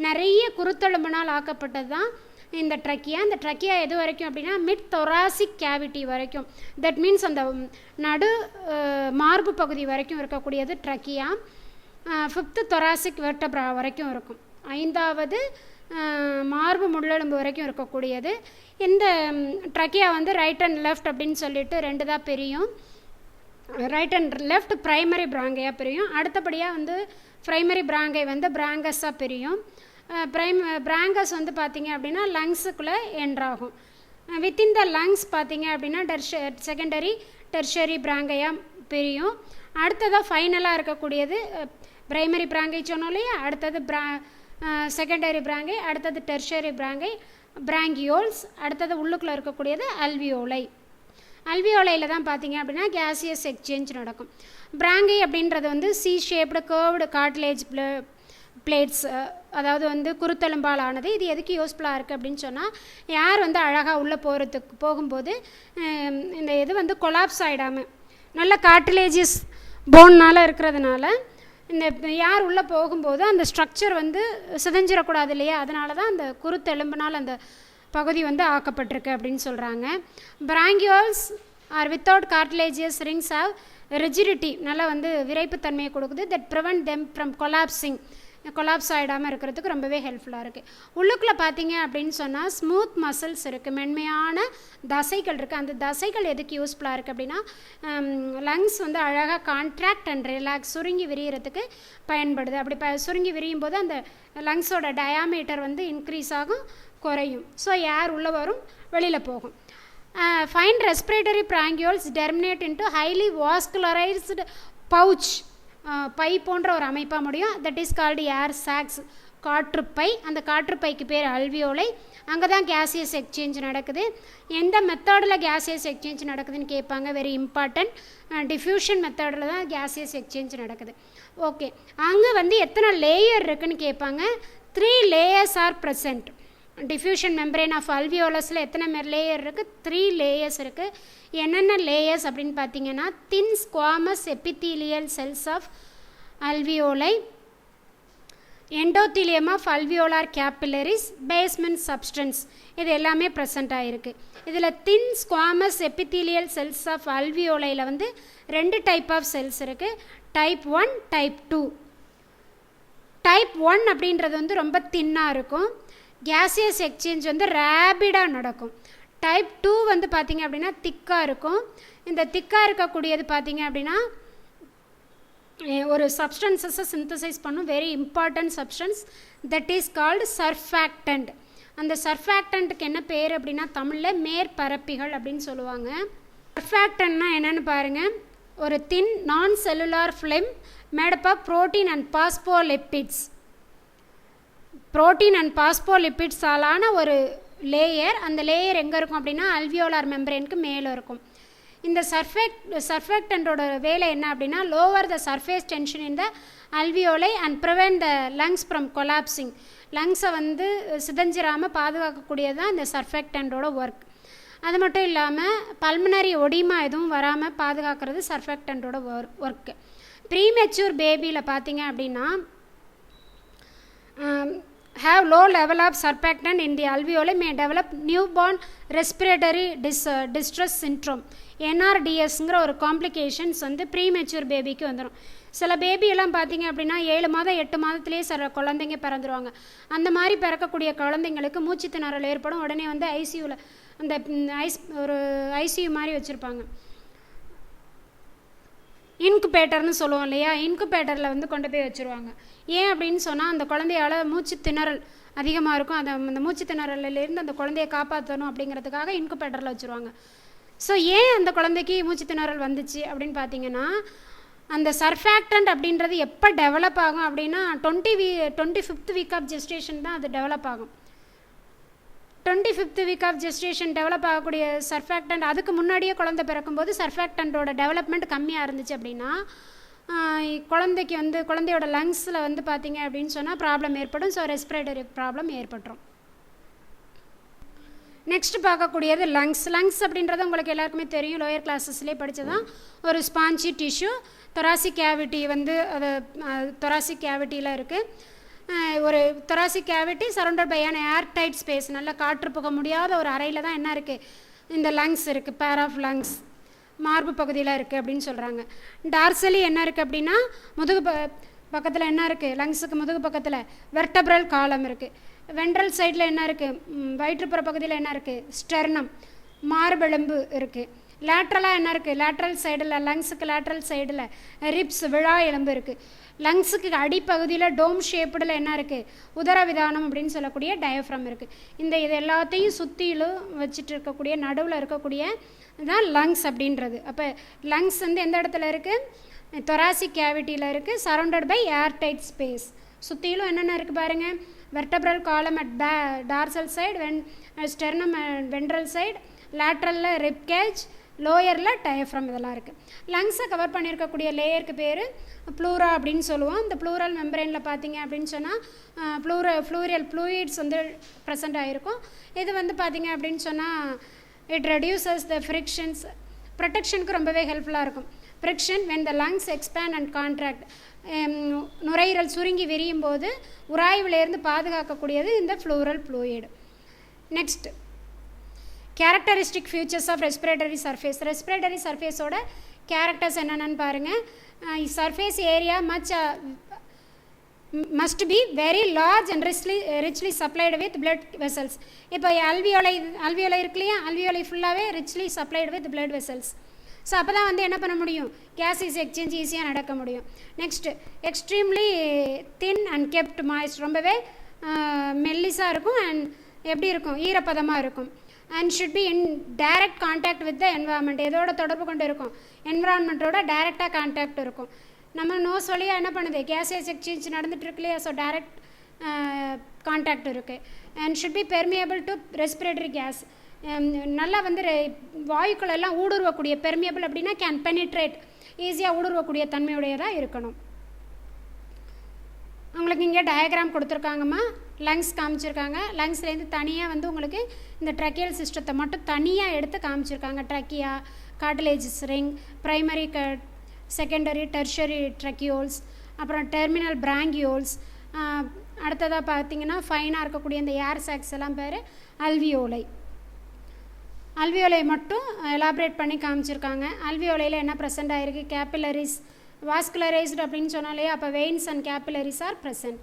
நிறைய குருத்தெலும்புனால் ஆக்கப்பட்டது தான் இந்த ட்ரக்கியா. இந்த ட்ரக்கியா எது வரைக்கும் அப்படின்னா மிட் தொராசிக் கேவிட்டி வரைக்கும், தட் மீன்ஸ் அந்த நடு மார்பு பகுதி வரைக்கும் இருக்கக்கூடியது ட்ரக்கியா. 5th தொராசிக் வெர்டப்ரா வரைக்கும் இருக்கும், 5வது மார்பு முள்ளெலும்பு வரைக்கும் இருக்கக்கூடியது. இந்த ட்ரக்கியா வந்து ரைட் அண்ட் லெஃப்ட் அப்படின்னு சொல்லிட்டு 2 தான் பிரியும். ரைட் அண்ட் லெஃப்ட் ப்ரைமரி பிராங்கையாக பிரியும். அடுத்தபடியாக வந்து ப்ரைமரி பிராங்கை வந்து பிராங்கஸாக பிரியும். பிராங்கஸ் வந்து பார்த்திங்க அப்படின்னா லங்ஸுக்குள்ளே என்ட்ராகும். வித்தின் த லங்ஸ் பார்த்திங்க அப்படின்னா செகண்டரி டெர்ஷரி பிராங்கையாக பிரியும். அடுத்ததாக ஃபைனலாக இருக்கக்கூடியது பிரைமரி பிராங்கை சொன்னோம் இல்லையா, அடுத்தது செகண்டரி பிராங்கை, அடுத்தது டெர்ஷரி பிராங்கை பிராங்கியோல்ஸ், அடுத்தது உள்ளுக்குள்ளே இருக்கக்கூடியது அல்வியோலை. அல்வியோலையில் தான் பார்த்திங்க அப்படின்னா கேசியஸ் எக்ஸ்சேஞ்ச் நடக்கும். பிராங்கை அப்படின்றது வந்து C shaped curved cartilage plates, அதாவது வந்து குருத்தெலும்பால் ஆனது. இது எதுக்கு யூஸ்ஃபுல்லாக இருக்குது அப்படின்னு சொன்னால், யார் வந்து அழகாக உள்ளே போகும்போது இந்த இது வந்து கொலாப்ஸ் ஆகிடாமல் நல்ல கார்டிலேஜியஸ் போன்னால் இருக்கிறதுனால இந்த யார் உள்ளே போகும்போது அந்த ஸ்ட்ரக்சர் வந்து சிதைஞ்சிடக்கூடாது இல்லையா, அதனால தான் அந்த குருத்தெலும்புனால் அந்த பகுதி வந்து ஆக்கப்பட்டிருக்கு அப்படின்னு சொல்கிறாங்க. Bronchioles are without cartilaginous rings have rigidity, நல்லா வந்து விரைப்புத்தன்மையை கொடுக்குது. That prevent them from collapse ஆகிடாமல் இருக்கிறதுக்கு ரொம்பவே ஹெல்ப்ஃபுல்லாக இருக்குது. உள்ளுக்குள்ளே பார்த்தீங்க அப்படின்னு சொன்னால் ஸ்மூத் மசில்ஸ் இருக்குது, மென்மையான தசைகள் இருக்குது. அந்த தசைகள் எதுக்கு யூஸ்ஃபுல்லாக இருக்குது அப்படின்னா லங்ஸ் வந்து அழகாக கான்ட்ராக்ட் அண்ட் ரிலாக்ஸ், சுருங்கி விரியறதுக்கு பயன்படுது. அப்படி சுருங்கி விரியும் போது அந்த லங்ஸோட டயாமீட்டர் வந்து இன்க்ரீஸ் ஆகும், குறையும். ஸோ ஏர் உள்ளே வரும், வெளியில் போகும். Fine respiratory bronchioles terminate into highly vascularised pouch, பை போன்ற ஒரு அமைப்பாக முடியும். That is called air sacs, காற்றுப்பை. அந்த காற்றுப்பைக்கு பேர் அல்வியோலை. அங்கே தான் கேசியஸ் எக்ஸ்சேஞ்ச் நடக்குது. எந்த மெத்தடில் கேசியஸ் எக்ஸ்சேஞ்ச் நடக்குதுன்னு கேட்பாங்க, வெரி இம்பார்ட்டன்ட். டிஃப்யூஷன் மெத்தடில் தான் கேசியஸ் எக்ஸ்சேஞ்ச் நடக்குது. ஓகே, அங்கே வந்து எத்தனை லேயர் இருக்குதுன்னு கேட்பாங்க. 3 layers are present. Diffusion membrane of அல்வியோலஸில் எத்தனை லேயர் இருக்குது, 3 லேயர்ஸ் இருக்குது. என்னென்ன லேயர்ஸ் அப்படின்னு பார்த்தீங்கன்னா, thin squamous epithelial cells of alveoli, endothelium of alveolar capillaries, basement substance, இது எல்லாமே ப்ரெசண்ட் ஆகிருக்கு. இதில் thin squamous epithelial cells of அல்வியோலையில் வந்து 2 டைப் ஆஃப் செல்ஸ் இருக்குது, டைப் 1, டைப் 2. டைப் 1 அப்படின்றது வந்து ரொம்ப தின்னாக இருக்கும், கேசியஸ் எக்ஸ்சேஞ்ச் வந்து ரேபிடாக நடக்கும். டைப் 2 வந்து பார்த்திங்க அப்படின்னா திக்காக இருக்கும். இந்த திக்காக இருக்கக்கூடியது பார்த்திங்க அப்படின்னா ஒரு சப்ஸ்டன்சஸை சிந்தசைஸ் பண்ணும், very important substance, that is called surfactant. அந்த சர்ஃபேக்டன்ட்டுக்கு என்ன பேர் அப்படின்னா தமிழில் மேற்பரப்பிகள் அப்படின்னு சொல்லுவாங்க. சர்ஃபேக்டன்ட்னா என்னென்னு பாருங்கள், ஒரு thin non cellular film made up of protein and phospholipids. Protein and பாஸ்போலிப்பிட்ஸாலான ஒரு லேயர். அந்த லேயர் எங்கே இருக்கும் அப்படின்னா அல்வியோலார் மெம்பரேனுக்கு மேலே இருக்கும். இந்த சர்ஃபெக்டண்டோட வேலை என்ன அப்படின்னா lower the surface tension in the alveoli and prevent the lungs from collapsing. லங்ஸை வந்து சிதஞ்சிராமல் பாதுகாக்கக்கூடியது தான் இந்த சர்ஃபெக்டண்டோட ஒர்க். அது மட்டும் இல்லாமல் பல்மனரி ஒடிமா எதுவும் வராமல் பாதுகாக்கிறது சர்ஃபெக்டண்டோட ஒர்க்கு. ப்ரீமெச்சூர் பேபியில் பார்த்தீங்க அப்படின்னா have low level of surfactant in the alveoli may develop newborn respiratory distress syndrome. NRDSங்கிற ஒரு காம்ப்ளிகேஷன்ஸ் வந்து ப்ரீமெச்சூர் பேபிக்கு வந்துடும். சில பேபியெல்லாம் பார்த்தீங்க அப்படின்னா 7 மாதம் 8 மாதத்துலேயே சில குழந்தைங்க பிறந்துருவாங்க. அந்த மாதிரி பிறக்கக்கூடிய குழந்தைங்களுக்கு மூச்சு திணறல் ஏற்படும். உடனே வந்து ஐசியூவில் அந்த ஒரு ஐசியூ மாதிரி வச்சுருப்பாங்க, இன்குபேட்டர்னு சொல்லுவோம் இல்லையா, இன்குபேட்டரில் வந்து கொண்டு போய் வச்சுருவாங்க. ஏன் அப்படின்னு சொன்னால் அந்த குழந்தையால் மூச்சு திணறல் அதிகமாக இருக்கும். அந்த மூச்சு திணறலிலேருந்து அந்த குழந்தையை காப்பாற்றணும் அப்படிங்கிறதுக்காக இன்குபேட்டரில் வச்சுருவாங்க. ஸோ ஏன் அந்த குழந்தைக்கு மூச்சு திணறல் வந்துச்சு அப்படின்னு பார்த்தீங்கன்னா அந்த சர்ஃபேக்டன்ட் அப்படின்றது எப்போ டெவலப் ஆகும் அப்படின்னா 25th வீக் ஆஃப் ஜெஸ்டேஷன் தான் அது டெவலப் ஆகும். 25th week of gestation develop ஆகக்கூடிய சர்ஃபேக்டன்ட் அதுக்கு முன்னாடியே குழந்தை பிறக்கும்போது சர்ஃபேக்டன்ட்டோட டெவலப்மெண்ட் கம்மியாக இருந்துச்சு அப்படின்னா குழந்தைக்கு வந்து குழந்தையோட லங்ஸில் வந்து பார்த்தீங்க அப்படின்னு சொன்னால் ப்ராப்ளம் ஏற்படும். ஸோ ரெஸ்பிரேட்டரி ப்ராப்ளம் ஏற்பட்டுரும். நெக்ஸ்ட் பார்க்கக்கூடியது லங்ஸ் அப்படின்றது உங்களுக்கு எல்லாருக்குமே தெரியும், லோயர் கிளாஸஸ்லேயே படித்ததான். ஒரு ஸ்பாஞ்சி டிஷ்யூ, தொராசிக் கேவிட்டி வந்து அது தொராசிக் கேவிட்டியில் இருக்குது. ஒரு thoracic cavity surrounded by an airtight space, நல்லா காற்று புக முடியாத ஒரு அறையில் தான் என்ன இருக்குது, இந்த லங்ஸ் இருக்குது, பேர் ஆஃப் லங்ஸ் மார்பு பகுதியில் இருக்குது அப்படின்னு சொல்கிறாங்க. டார்சலி என்ன இருக்குது அப்படின்னா முதுகு பக்கத்தில் என்ன இருக்குது, லங்ஸுக்கு முதுகு பக்கத்தில் வெர்டப்ரல் காலம் இருக்குது. வென்ட்ரல் சைடில் என்ன இருக்குது, வயிற்றுப்புற பகுதியில் என்ன இருக்குது, ஸ்டெர்னம் மார்பெலும்பு இருக்குது. லேட்ரலாக என்ன இருக்குது, லேட்ரல் சைடில் லங்ஸுக்கு லேட்ரல் சைடில் ரிப்ஸ் விழா எலும்பு இருக்குது. லங்ஸுக்கு அடிப்பகுதியில் டோம் ஷேப்புடில் என்ன இருக்குது, உதரவிதானம் அப்படின்னு சொல்லக்கூடிய டயஃப்ரம் இருக்குது. இது எல்லாத்தையும் சுற்றிலும் வச்சுட்டு இருக்கக்கூடிய நடுவில் இருக்கக்கூடிய இதுதான் லங்ஸ் அப்படின்றது. அப்போ லங்ஸ் வந்து எந்த இடத்துல இருக்குது, தொராசிக் கேவிட்டியில் இருக்குது, சரௌண்டட் பை ஏர்டைட் ஸ்பேஸ். சுற்றிலும் என்னென்ன இருக்குது பாருங்கள், vertebral column at dorsal side, sternum ventral side, லேட்ரலில் ரிப்கேஜ், லோயரில் டயஃப்ரம், இதெல்லாம் இருக்குது. லங்ஸை கவர் பண்ணியிருக்கக்கூடிய லேயருக்கு பேர் ப்ளூரா அப்படின்னு சொல்லுவோம். இந்த ப்ளூரல் மெம்பரேனில் பார்த்தீங்க அப்படின்னு சொன்னால் ஃப்ளூரியல் ஃப்ளூயிட்ஸ் வந்து ப்ரெசென்ட் ஆகிருக்கும். இது வந்து பார்த்தீங்க அப்படின்னு சொன்னால் இட் ரெடியூசஸ் த ஃப்ரிக்ஷன்ஸ், ப்ரொடெக்ஷனுக்கு ரொம்பவே ஹெல்ப்ஃபுல்லாக இருக்கும். Friction when the lungs expand and contract, நுரையீரல் சுருங்கி விரியும் போது உராய்விலேருந்து பாதுகாக்கக்கூடியது இந்த pleural fluid. Next characteristic features of respiratory surface. Respiratory சர்ஃபேஸோட கேரக்டர்ஸ் என்னென்னு பாருங்கள். Surface area must be very large and richly supplied with blood vessels. இப்போ அல்வியோலை இருக்கு இல்லையா, அல்வியோலை ஃபுல்லாகவே richly supplied with blood vessels. So அப்போ தான் வந்து என்ன பண்ண முடியும், கேஸஸ் எக்ஸ்சேஞ்ச் ஈஸியாக நடக்க முடியும். Next extremely thin and kept moist, ரொம்பவே மெல்லிஸாக இருக்கும் அண்ட் எப்படி இருக்கும், ஈரப்பதமாக இருக்கும். And should be in direct contact with the environment, எதோட தொடர்பு கொண்டு இருக்கும், என்வரான்மெண்ட்டோட டைரெக்டாக கான்டாக்ட் இருக்கும். நம்ம நோஸ் வழியாக என்ன பண்ணுது, கேஸஸ் எக்ஸ்சேஞ்ச் நடந்துகிட்டு இருக்கு இல்லையா, ஸோ டைரக்ட் கான்டாக்ட் இருக்குது. And should be permeable to respiratory gas, நல்லா வந்து வாயுக்கள் எல்லாம் ஊடுருவக்கூடிய, பெர்மியபிள் அப்படின்னா கேன் பெனிட்ரேட், ஈஸியாக ஊடுருவக்கூடிய தன்மையுடையதாக இருக்கணும். உங்களுக்கு இங்கே டயக்ராம் கொடுத்துருக்காங்கம்மா, லங்ஸ் காமிச்சிருக்காங்க. லங்ஸ்லேருந்து தனியாக வந்து உங்களுக்கு இந்த ட்ரக்கியல் சிஸ்டத்தை மட்டும் தனியாக எடுத்து காமிச்சிருக்காங்க. Trachea, cartilages ring, primary secondary tertiary tracheoles, அப்புறம் டெர்மினல் பிராங்கியோல்ஸ், அடுத்ததாக பார்த்தீங்கன்னா ஃபைனாக இருக்கக்கூடிய இந்த ஏர் சாக்ஸ் எல்லாம் பேர் அல்வியோலை. அல்வியோலை மட்டும் எலாபரேட் பண்ணி காமிச்சிருக்காங்க. அல்வியோலையில் என்ன ப்ரெசென்ட் ஆகிருக்கு, கேபிலரிஸ் வாஸ்குலரைஸ்டு அப்படின்னு சொன்னாலே அப்போ veins and capillaries are present.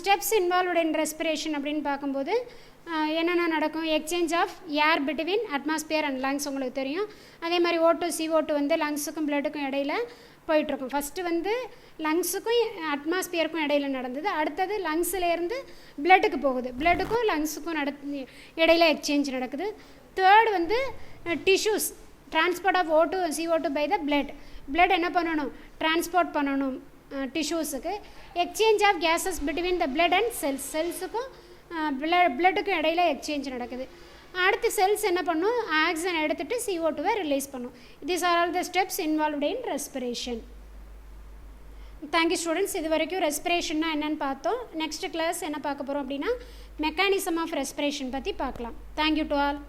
Steps involved in respiration அப்படின்னு பார்க்கும்போது என்னென்ன நடக்கும், exchange of air between atmosphere and lungs உங்களுக்கு தெரியும். அதே மாதிரி O2 CO2 வந்து லங்ஸுக்கும் பிளட்டுக்கும் இடையில் போயிட்டுருக்கும். ஃபஸ்ட்டு வந்து லங்ஸுக்கும் அட்மாஸ்பியருக்கும் இடையில் நடந்தது, அடுத்தது லங்ஸ்லேருந்து பிளட்டுக்கு போகுது, பிளட்டுக்கும் லங்ஸுக்கும் இடையில் எக்ஸ்சேஞ்ச் நடக்குது. தேர்டு வந்து tissues, transport of O2 CO2 by the blood என்ன பண்ணணும், டிரான்ஸ்போர்ட் பண்ணணும் டிஷ்யூஸுக்கு. Exchange of gases between the blood and செல்ஸுக்கும் பிளட்டுக்கும் இடையில் எக்ஸ்சேஞ்ச் நடக்குது. அடுத்து செல்ஸ் என்ன பண்ணும், ஆக்சிஜன் எடுத்துகிட்டு CO2வை ரிலீஸ் பண்ணும். These are all the steps involved in respiration. Thank you students. இது வரைக்கும் ரெஸ்பிரேஷன்னா என்னென்னு பார்த்தோம். நெக்ஸ்ட் கிளாஸ் என்ன பார்க்க போகிறோம் அப்படின்னா மெக்கானிசம் ஆஃப் ரெஸ்பிரேஷன் பற்றி பார்க்கலாம். Thank you to all.